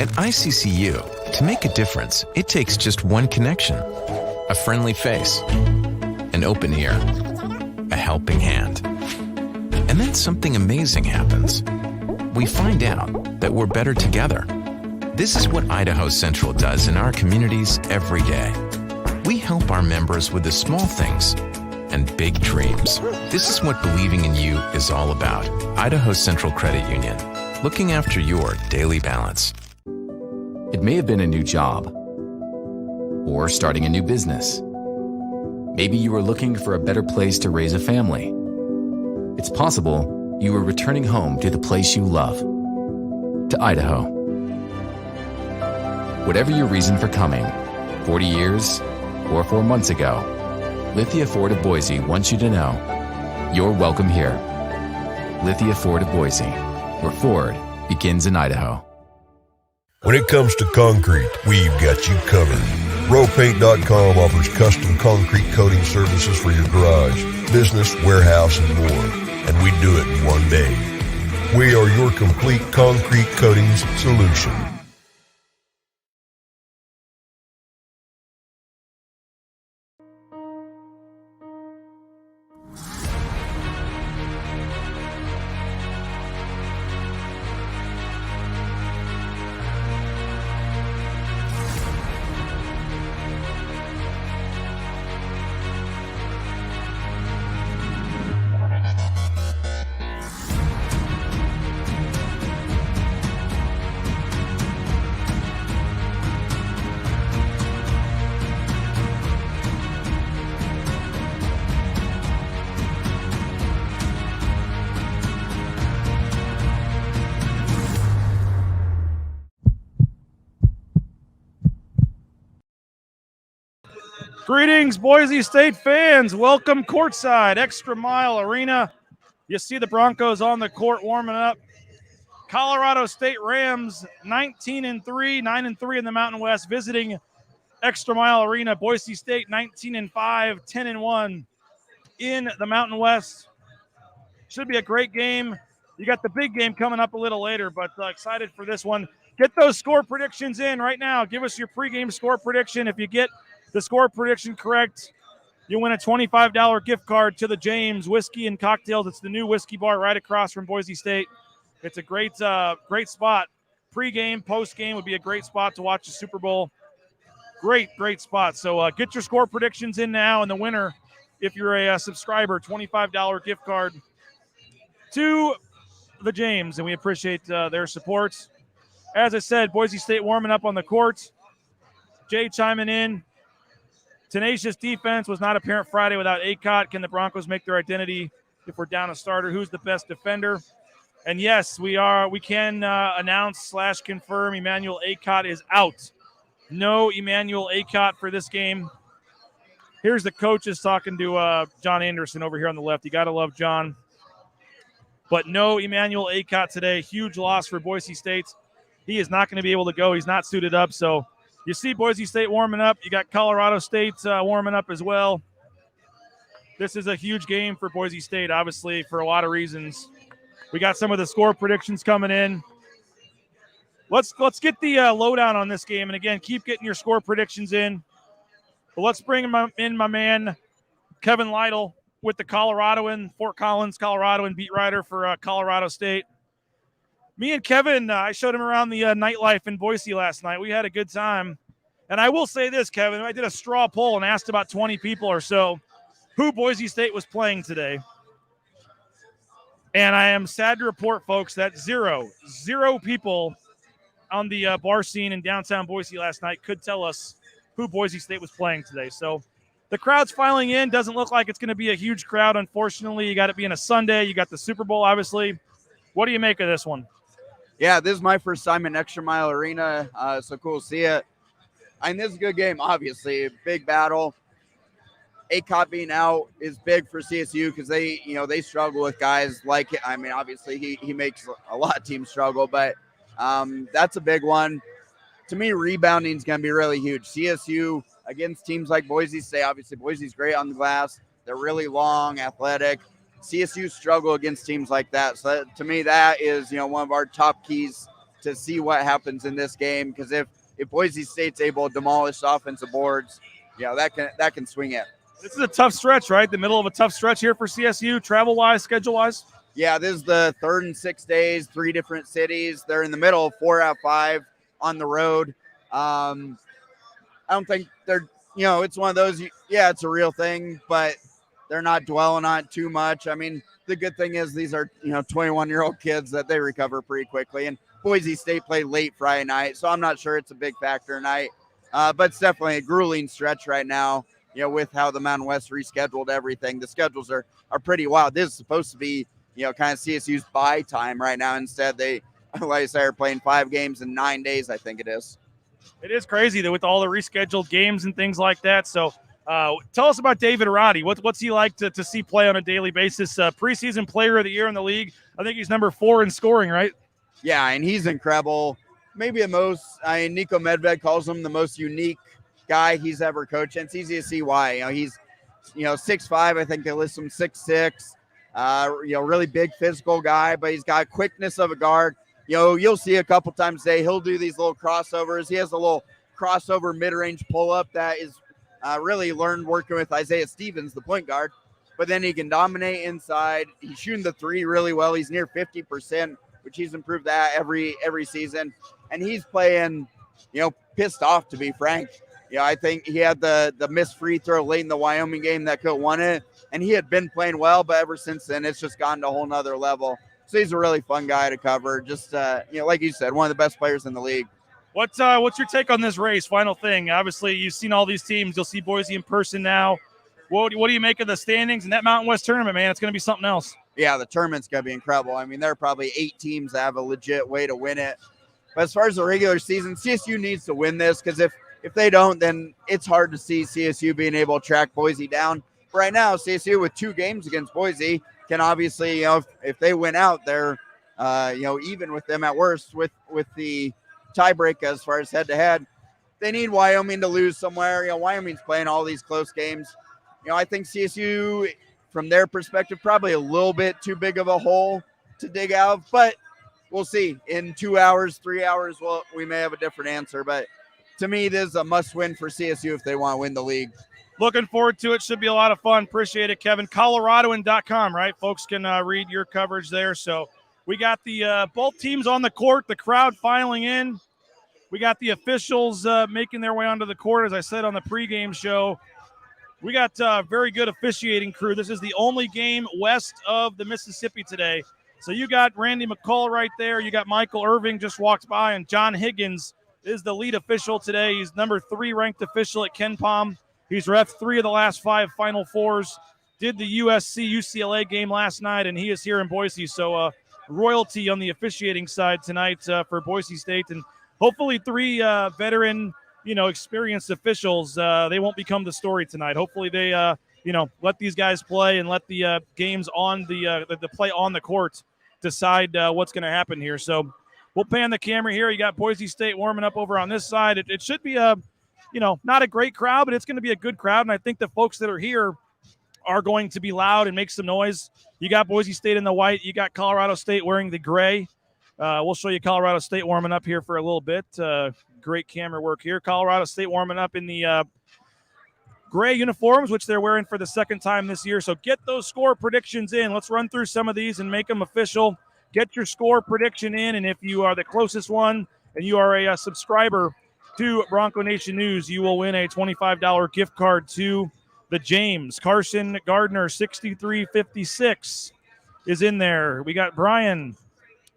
At ICCU, to make a difference, it takes just one connection. A friendly face, an open ear, a helping hand. And then something amazing happens. We find out that we're better together. This is what Idaho Central does in our communities every day. We help our members with the small things and big dreams. This is what believing in you is all about. Idaho Central Credit Union, looking after your daily balance. It may have been a new job or starting a new business. Maybe you were looking for a better place to raise a family. It's possible you were returning home to the place you love, to Idaho. Whatever your reason for coming, 40 years or 4 months ago, Lithia Ford of Boise wants you to know you're welcome here. Lithia Ford of Boise, where Ford begins in Idaho. When it comes to concrete, we've got you covered. RowPaint.com offers custom concrete coating services for your garage, business, warehouse, and more. And we do it in one day. We are your complete concrete coatings solution. Greetings, Boise State fans. Welcome courtside, ExtraMile Arena. You see the Broncos on the court warming up. Colorado State Rams 19-3, 9-3 in the Mountain West, visiting ExtraMile Arena. Boise State 19-5, 10-1 in the Mountain West. Should be a great game. You got the big game coming up a little later, but excited for this one. Get those score predictions in right now. Give us your pregame score prediction. If you get the score prediction correct, you win a $25 gift card to the James Whiskey and Cocktails. It's the new whiskey bar right across from Boise State. It's a great spot. Pre-game, post-game would be a great spot to watch the Super Bowl. Great spot. So get your score predictions in now, and the winner, if you're a subscriber, $25 gift card to the James, and we appreciate their support. As I said, Boise State warming up on the court. Jay chiming in. Tenacious defense was not apparent Friday without Acott. Can the Broncos make their identity if we're down a starter? Who's the best defender? And yes, we can announce / confirm Emmanuel Acott is out. No Emmanuel Acott for this game. Here's the coaches talking to John Anderson over here on the left. You got to love John. But no Emmanuel Acott today. Huge loss for Boise State. He is not going to be able to go. He's not suited up, so you see Boise State warming up. You got Colorado State warming up as well. This is a huge game for Boise State, obviously, for a lot of reasons. We got some of the score predictions coming in. Let's get the lowdown on this game. And, again, keep getting your score predictions in. But let's bring in my man, Kevin Lytle, with the Coloradoan, Fort Collins, Coloradoan beat writer for Colorado State. Me and Kevin, I showed him around the nightlife in Boise last night. We had a good time. And I will say this, Kevin, I did a straw poll and asked about 20 people or so who Boise State was playing today. And I am sad to report, folks, that zero people on the bar scene in downtown Boise last night could tell us who Boise State was playing today. So the crowd's filing in. Doesn't look like it's going to be a huge crowd, unfortunately. You got it being a Sunday. You got the Super Bowl, obviously. What do you make of this one? Yeah, this is my first time in ExtraMile Arena. So cool to see it. I mean, this is a good game, obviously. Big battle. Acott being out is big for CSU because they struggle with guys like it. I mean, obviously he makes a lot of teams struggle, but that's a big one. To me, rebounding is going to be really huge. CSU against teams like Boise State. Obviously, Boise's great on the glass. They're really long, athletic. CSU struggle against teams like that. So to me, that is one of our top keys to see what happens in this game, because if Boise State's able to demolish offensive boards, that can swing it. This is a tough stretch, right? The middle of a tough stretch here for CSU, travel-wise, schedule-wise. Yeah, this is the third in 6 days, 3 different cities. They're in the middle, 4 out of 5 on the road. I don't think they're, it's one of those, it's a real thing, but they're not dwelling on it too much. I mean, the good thing is these are, 21-year-old kids that they recover pretty quickly. And Boise State played late Friday night, so I'm not sure it's a big factor tonight. But it's definitely a grueling stretch right now, with how the Mountain West rescheduled everything. The schedules are pretty wild. This is supposed to be, kind of CSU's bye time right now. Instead, they, like I said, are playing 5 games in 9 days, I think it is. It is crazy that with all the rescheduled games and things like that. So tell us about David Arati. What's he like to see play on a daily basis? Preseason player of the year in the league. I think he's number 4 in scoring, right? Yeah, and he's incredible. Maybe Nico Medved calls him the most unique guy he's ever coached. And it's easy to see why. He's, 6'5". I think they list him 6'6". Really big physical guy, but he's got quickness of a guard. You'll see a couple times a day, he'll do these little crossovers. He has a little crossover mid-range pull-up that is really learned working with Isaiah Stevens, the point guard. But then he can dominate inside. He's shooting the 3 really well. He's near 50%, which he's improved that every season. And he's playing, pissed off, to be frank. I think he had the missed free throw late in the Wyoming game that could have won it. And he had been playing well, but ever since then, it's just gone to a whole nother level. So he's a really fun guy to cover. Just, like you said, one of the best players in the league. What's your take on this race? Final thing. Obviously, you've seen all these teams. You'll see Boise in person now. What do you make of the standings in that Mountain West tournament, man? It's going to be something else. Yeah, the tournament's going to be incredible. I mean, there are probably 8 teams that have a legit way to win it. But as far as the regular season, CSU needs to win this, because if they don't, then it's hard to see CSU being able to track Boise down. Right now, CSU with 2 games against Boise can obviously, if they win out, they're, even with them at worst with the tiebreak as far as head-to-head. They need Wyoming to lose somewhere. Wyoming's playing all these close games. I think CSU, from their perspective, probably a little bit too big of a hole to dig out, but we'll see. In 2 hours, 3 hours, we may have a different answer. But to me, this is a must-win for CSU if they want to win the league. Looking forward to it. Should be a lot of fun. Appreciate it, Kevin. Coloradoan.com, right? Folks can read your coverage there. So we got the both teams on the court, the crowd filing in. We got the officials making their way onto the court, as I said on the pregame show. We got a very good officiating crew. This is the only game west of the Mississippi today. So you got Randy McCall right there. You got Michael Irving just walked by, and John Higgins is the lead official today. He's number 3 ranked official at Ken Palm. He's ref 3 of the last 5 Final Fours. Did the USC-UCLA game last night, and he is here in Boise. So royalty on the officiating side tonight for Boise State. And hopefully 3 veteran, experienced officials. They won't become the story tonight. Hopefully they, let these guys play and let the games on the play on the court decide what's going to happen here. So we'll pan the camera here. You got Boise State warming up over on this side. It should be not a great crowd, but it's going to be a good crowd. And I think the folks that are here are going to be loud and make some noise. You got Boise State in the white. You got Colorado State wearing the gray. We'll show you Colorado State warming up here for a little bit. Great camera work here. Colorado State warming up in the gray uniforms, which they're wearing for the second time this year. So get those score predictions in. Let's run through some of these and make them official. Get your score prediction in, and if you are the closest one and you are a subscriber to Bronco Nation News, you will win a $25 gift card to the James. Carson Gardner, 6356 is in there. We got Brian,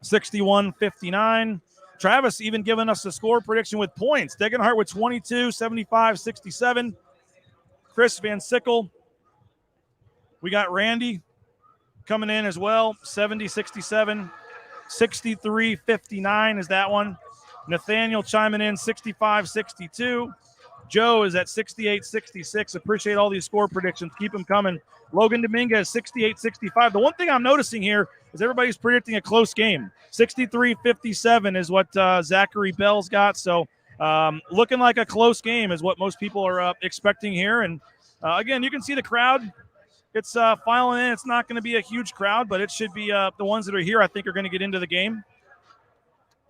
6159. Travis even giving us the score prediction with points. Degenhart with 22, 75, 67. Chris Van Sickle. We got Randy coming in as well, 70, 67. 63, 59 is that one. Nathaniel chiming in, 65, 62. Joe is at 68, 66. Appreciate all these score predictions. Keep them coming. Logan Dominguez, 68, 65. The one thing I'm noticing here is everybody's predicting a close game. 63, 57 is what Zachary Bell's got. So looking like a close game is what most people are expecting here. And again, you can see the crowd. It's filing in. It's not going to be a huge crowd, but it should be the ones that are here, I think, are going to get into the game.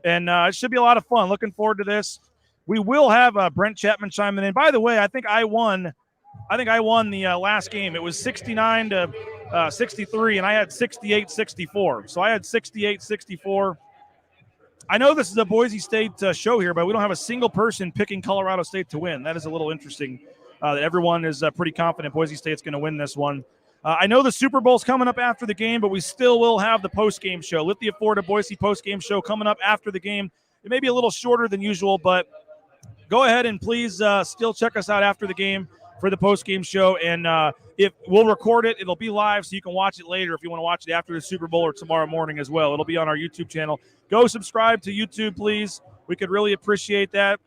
And it should be a lot of fun. Looking forward to this. We will have Brent Chapman chiming in. By the way, I think I won the last game. It was 69 to 63, and I had 68-64. So I had 68-64. I know this is a Boise State show here, but we don't have a single person picking Colorado State to win. That is a little interesting that everyone is pretty confident Boise State's going to win this one. I know the Super Bowl's coming up after the game, but we still will have the post-game show. Lithia Florida Boise post-game show coming up after the game. It may be a little shorter than usual, but go ahead and please still check us out after the game for the post-game show. And if we'll record it, it'll be live, so you can watch it later if you want to watch it after the Super Bowl or tomorrow morning as well. It'll be on our YouTube channel. Go subscribe to YouTube, please. We could really appreciate that.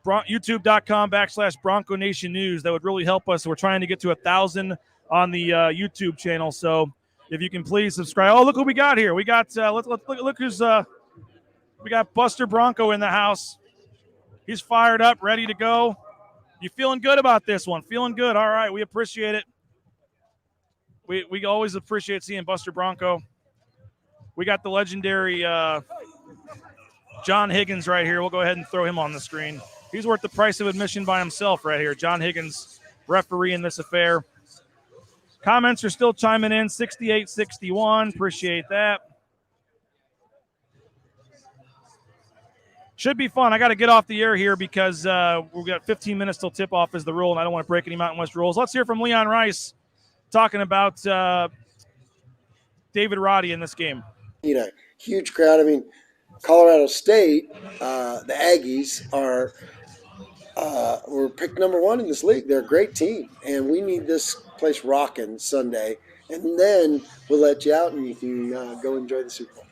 YouTube.com/Bronco Nation News. That would really help us. We're trying to get to 1,000 on the YouTube channel. So if you can please subscribe. Oh, look what we got here. We got look who's we got Buster Bronco in the house. He's fired up, ready to go. You feeling good about this one? Feeling good. All right, we appreciate it. We always appreciate seeing Buster Bronco. We got the legendary John Higgins right here. We'll go ahead and throw him on the screen. He's worth the price of admission by himself right here. John Higgins, referee in this affair. Comments are still chiming in, 68-61. Appreciate that. Should be fun. I got to get off the air here because we've got 15 minutes till tip-off is the rule, and I don't want to break any Mountain West rules. Let's hear from Leon Rice talking about David Roddy in this game. You know, huge crowd. I mean, Colorado State, the Aggies were picked number 1 in this league. They're a great team, and we need this place rocking Sunday, and then we'll let you out and you can go enjoy the Super Bowl.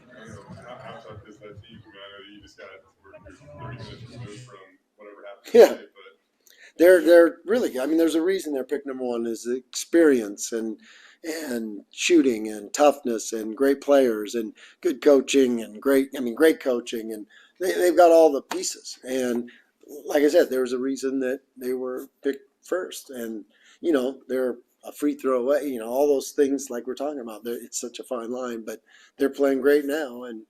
Yeah, they're really good. I mean, there's a reason they're picked number 1 is experience and shooting and toughness and great players and good coaching and great coaching, and they've got all the pieces. And like I said, there's a reason that they were picked first. And you know, they're a free throw away. You know, all those things like we're talking about. It's such a fine line, but they're playing great now, and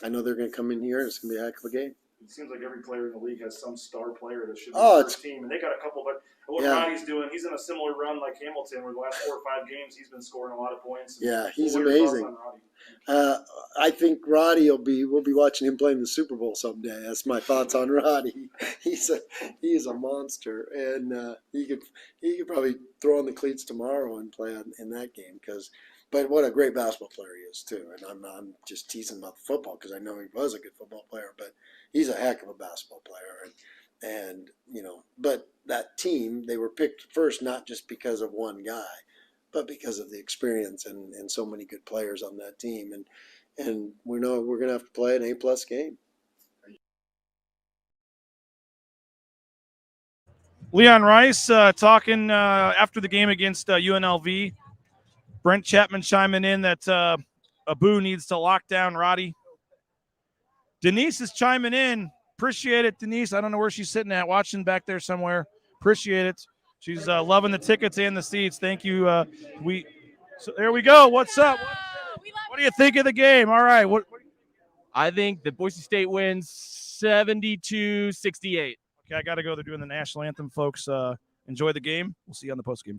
I know they're going to come in here and it's going to be a heck of a game. It seems like every player in the league has some star player that should be on their team, and they got a couple. But what Roddy's doing, he's in a similar run like Hamilton, where the last 4 or 5 games he's been scoring a lot of points. Yeah, he's amazing. I think Roddy we'll be watching him play in the Super Bowl someday. That's my thoughts on Roddy. He is a monster, and he could probably throw on the cleats tomorrow and play in that game. But what a great basketball player he is too. And I'm just teasing about the football because I know he was a good football player, but he's a heck of a basketball player. And you know, but that team, they were picked first not just because of one guy, but because of the experience and so many good players on that team. And we know we're going to have to play an A+ game. Leon Rice talking after the game against UNLV. Brent Chapman chiming in that Abu needs to lock down Roddy. Denise is chiming in. Appreciate it, Denise. I don't know where she's sitting at, watching back there somewhere. Appreciate it. She's loving the tickets and the seats. Thank you. So there we go. What's up? What do you think of the game? All right. I think that Boise State wins 72-68. Okay, I got to go. They're doing the national anthem, folks. Enjoy the game. We'll see you on the postgame.